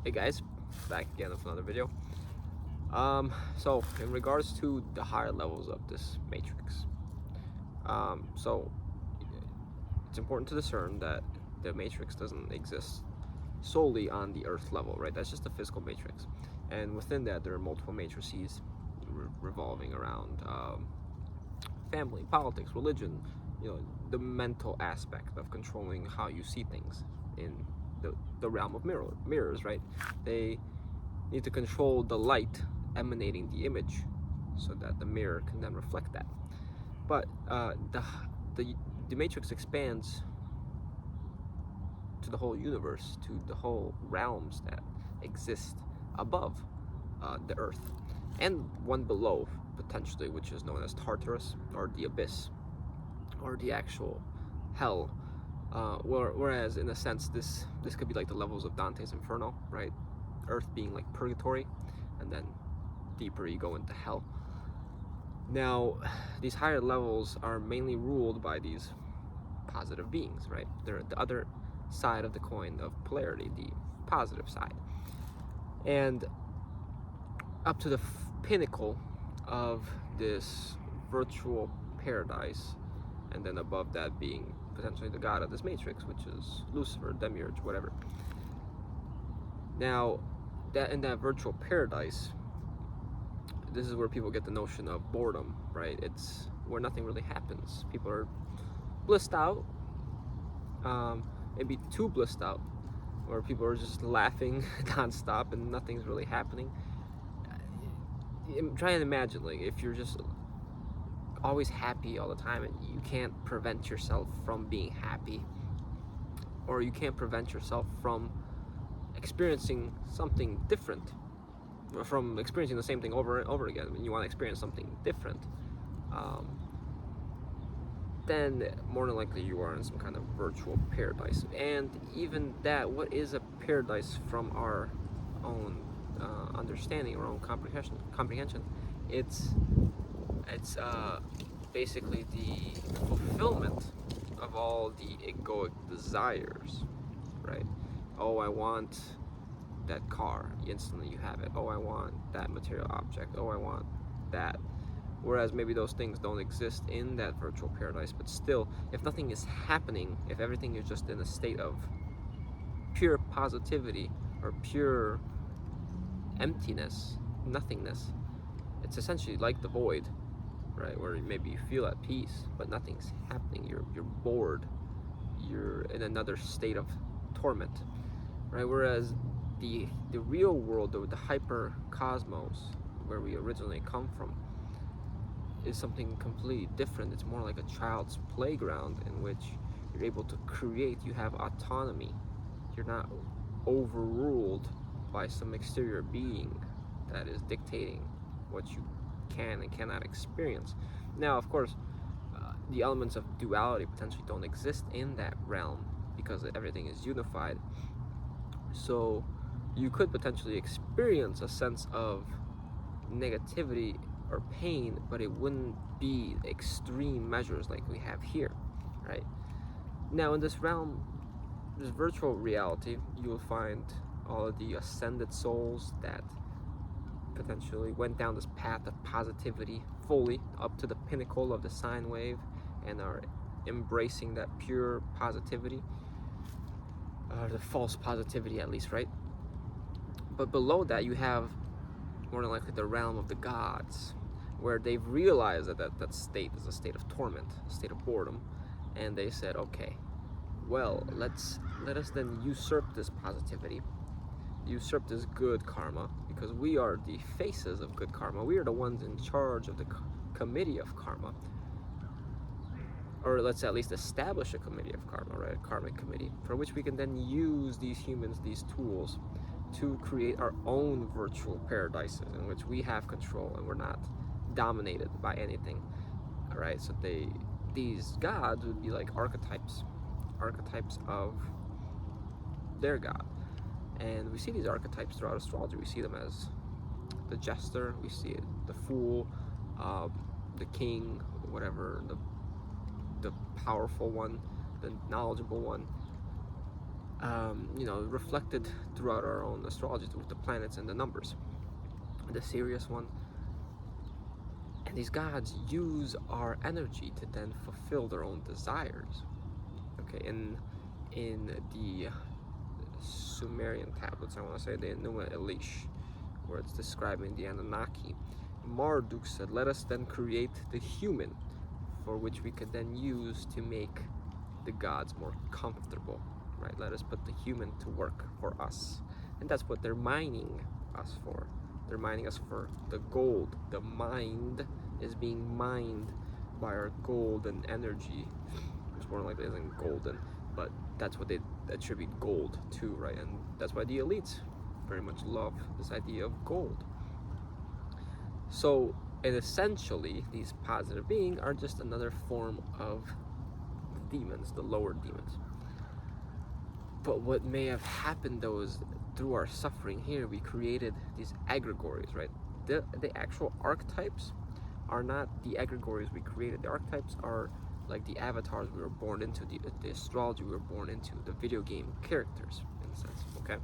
Hey guys, back again with another video. So in regards to the higher levels of this matrix, so it's important to discern that the matrix doesn't exist solely on the Earth level, right? That's just the physical matrix, and within that there are multiple matrices revolving around family, politics, religion, the mental aspect of controlling how you see things in the realm of mirrors, right? They need to control the light emanating the image so that the mirror can then reflect that. But the matrix expands to the whole universe, to the whole realms that exist above the Earth, and one below potentially, which is known as Tartarus, or the abyss, or the actual hell. Whereas in a sense, this could be like the levels of Dante's Inferno, right? Earth being like purgatory, and then deeper you go into hell. Now, these higher levels are mainly ruled by these positive beings, right? They're the other side of the coin of polarity, the positive side. And up to the pinnacle of this virtual paradise, and then above that being potentially the god of this matrix, which is Lucifer, Demiurge, whatever. Now, that in that virtual paradise, this is where people get the notion of boredom, right? It's where nothing really happens. People are blissed out, maybe too blissed out, where people are just laughing nonstop and nothing's really happening. Try and imagine, like, if you're just always happy all the time and you can't prevent yourself from being happy, or you can't prevent yourself from experiencing something different, from experiencing the same thing over and over again. When you want to experience something different, then more than likely you are in some kind of virtual paradise. And even that, what is a paradise from our own understanding, our own comprehension? It's basically the fulfillment of all the egoic desires, right? Oh, I want that car, instantly you have it. Oh, I want that material object. Oh, I want that. Whereas maybe those things don't exist in that virtual paradise, but still, if nothing is happening, if everything is just in a state of pure positivity or pure emptiness, nothingness, it's essentially like the void, right? Where maybe you feel at peace, but nothing's happening. You're bored. You're in another state of torment, right? Whereas the real world, or the hyper cosmos, where we originally come from, is something completely different. It's more like a child's playground in which you're able to create. You have autonomy. You're not overruled by some exterior being that is dictating what you can and cannot experience. Now, of course, the elements of duality potentially don't exist in that realm because everything is unified. So you could potentially experience a sense of negativity or pain, but it wouldn't be extreme measures like we have here, right? Now, in this realm, this virtual reality, you will find all of the ascended souls that potentially went down this path of positivity fully up to the pinnacle of the sine wave and are embracing that pure positivity, or the false positivity at least, right? But below that, you have more than likely the realm of the gods, where they've realized that state is a state of torment, a state of boredom, and they said, okay, well, let us then usurp this positivity, usurp this good karma, because we are the faces of good karma. We are the ones in charge of the committee of karma, or let's at least establish a committee of karma, right? A karmic committee, for which we can then use these humans, these tools, to create our own virtual paradises in which we have control and we're not dominated by anything. All right, so these gods would be like archetypes of their god. And we see these archetypes throughout astrology. We see them as the jester, we see it, the fool, the king, whatever, the powerful one, the knowledgeable one. reflected throughout our own astrology with the planets and the numbers. The Sirius one. And these gods use our energy to then fulfill their own desires. Okay, in the Sumerian tablets, I want to say the Enuma Elish, where it's describing the Anunnaki, Marduk said, "Let us then create the human, for which we could then use to make the gods more comfortable." Right? Let us put the human to work for us, and that's what they're mining us for. They're mining us for the gold. The mind is being mined by our golden energy. It's more likely isn't golden, but that's what they attribute gold to, right? And that's why the elites very much love this idea of gold. So, and essentially, these positive beings are just another form of the demons, the lower demons. But what may have happened though is through our suffering here, we created these egregores, right? The actual archetypes are not the egregores we created. The archetypes are like the avatars we were born into, the astrology we were born into, the video game characters, in a sense, okay?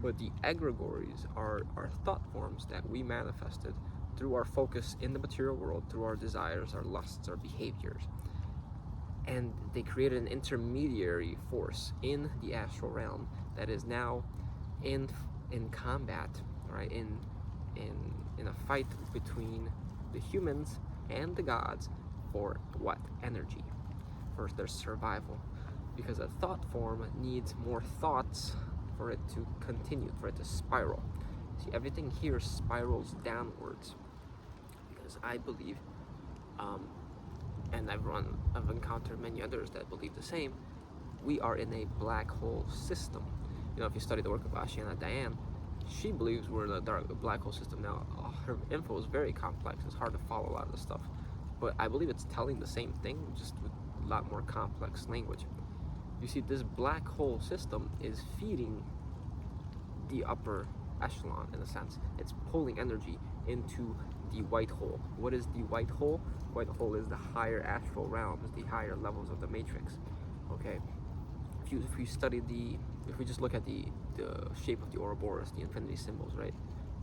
But the egregores are thought forms that we manifested through our focus in the material world, through our desires, our lusts, our behaviors. And they created an intermediary force in the astral realm that is now in combat, right? In a fight between the humans and the gods for what? Energy, for their survival. Because a thought form needs more thoughts for it to continue, for it to spiral. See, everything here spirals downwards. Because I believe, and I've encountered many others that believe the same, we are in a black hole system. If you study the work of Ashayana Dayan, she believes we're in a black hole system. Now, her info is very complex. It's hard to follow a lot of the stuff. But I believe it's telling the same thing, just with a lot more complex language. You see, this black hole system is feeding the upper echelon, in a sense. It's pulling energy into the white hole. What is the white hole? White hole is the higher astral realms, the higher levels of the matrix. Okay, if we just look at the shape of the Ouroboros, the infinity symbols, right?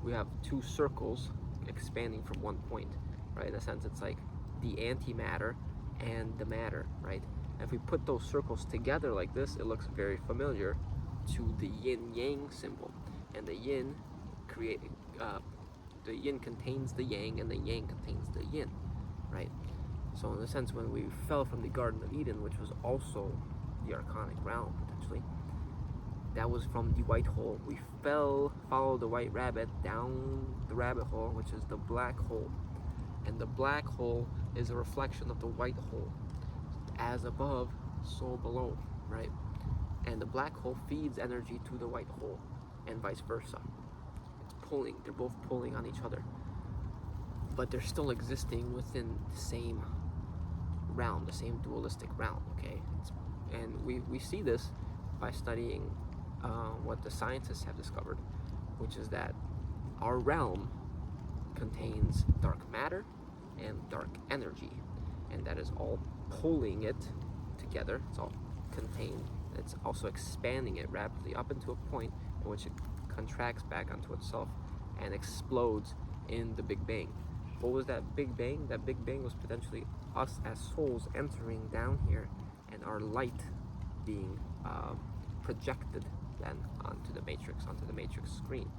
We have two circles expanding from one point, right? In a sense, it's like the antimatter and the matter, right? And if we put those circles together like this, it looks very familiar to the yin-yang symbol. And the yin the yin contains the yang, and the yang contains the yin, right? So in a sense, when we fell from the Garden of Eden, which was also the archonic realm, potentially, that was from the white hole. We followed the white rabbit down the rabbit hole, which is the black hole. And the black hole is a reflection of the white hole. As above, so below, right? And the black hole feeds energy to the white hole, and vice versa. It's pulling, they're both pulling on each other. But they're still existing within the same realm, the same dualistic realm, okay? And we see this by studying what the scientists have discovered, which is that our realm contains dark matter and dark energy, and that is all pulling it together. It's all contained. It's also expanding it rapidly up into a point in which it contracts back onto itself and explodes in the Big Bang. What was that Big Bang? That Big Bang was potentially us as souls entering down here, and our light being projected then onto the matrix screen.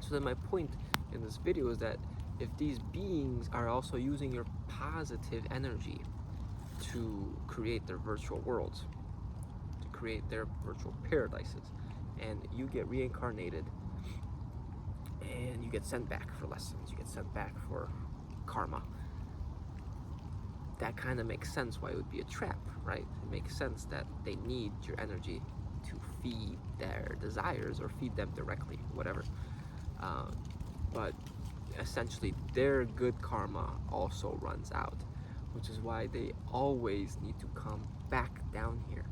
So then my point in this video is that if these beings are also using your positive energy to create their virtual worlds, to create their virtual paradises, and you get reincarnated and you get sent back for lessons, you get sent back for karma, that kind of makes sense why it would be a trap, right? It makes sense that they need your energy to feed their desires or feed them directly, whatever. But essentially their good karma also runs out, which is why they always need to come back down here.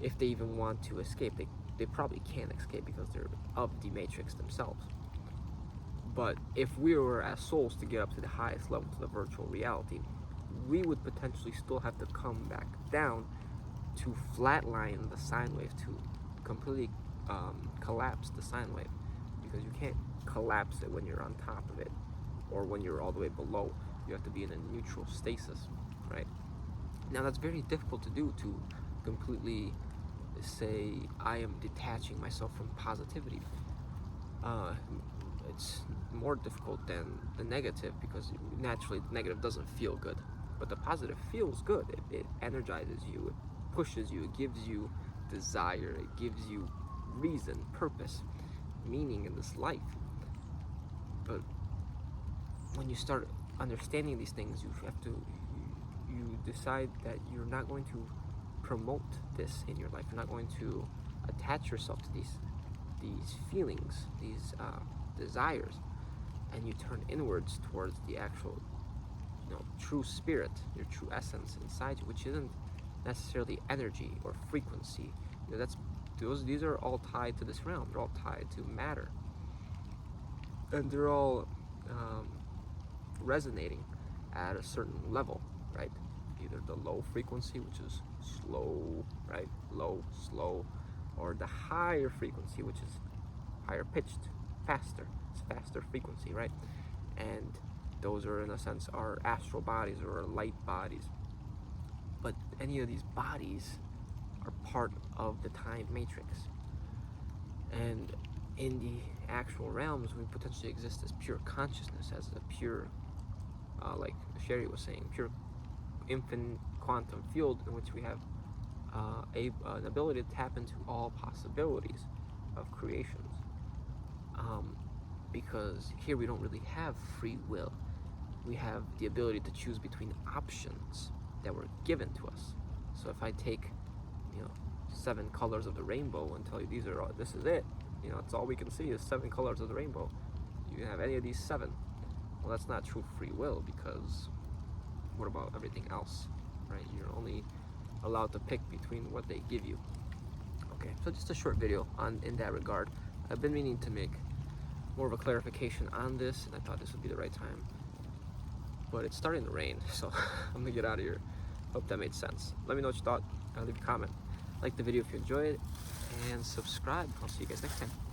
If they even want to escape, they probably can't escape because they're of the matrix themselves. But if we were as souls to get up to the highest level, to the virtual reality, we would potentially still have to come back down to flatline the sine wave, to completely collapse the sine wave, because you can't collapse it when you're on top of it or when you're all the way below. You have to be in a neutral stasis, right? Now that's very difficult to do, to completely say I am detaching myself from positivity. It's more difficult than the negative, because naturally the negative doesn't feel good, but the positive feels good. It energizes you, it pushes you, it gives you desire, it gives you reason, purpose, meaning in this life. But when you start understanding these things, you have to, you decide that you're not going to promote this in your life. You're not going to attach yourself to these feelings, these desires, and you turn inwards towards the actual, true spirit, your true essence inside you, which isn't necessarily energy or frequency. These are all tied to this realm. They're all tied to matter, and they're all resonating at a certain level, right? Either the low frequency, which is slow, right? Low, slow, or the higher frequency, which is higher pitched, faster. It's faster frequency, right? And those are, in a sense, our astral bodies or our light bodies. But any of these bodies are part of the time matrix. And in the actual realms, we potentially exist as pure consciousness, as a pure, like Sherry was saying, pure infinite quantum field in which we have an ability to tap into all possibilities of creations. Because here we don't really have free will. We have the ability to choose between options that were given to us. So if I take, 7 colors of the rainbow and tell you this is it, it's all we can see is 7 colors of the rainbow. You can have any of these 7. Well, that's not true free will, because what about everything else, right? You're only allowed to pick between what they give you. Okay, so just a short video in that regard. I've been meaning to make more of a clarification on this, and I thought this would be the right time. But it's starting to rain, so I'm gonna get out of here. Hope that made sense. Let me know what you thought. Leave a comment. Like the video if you enjoyed it, and subscribe. I'll see you guys next time.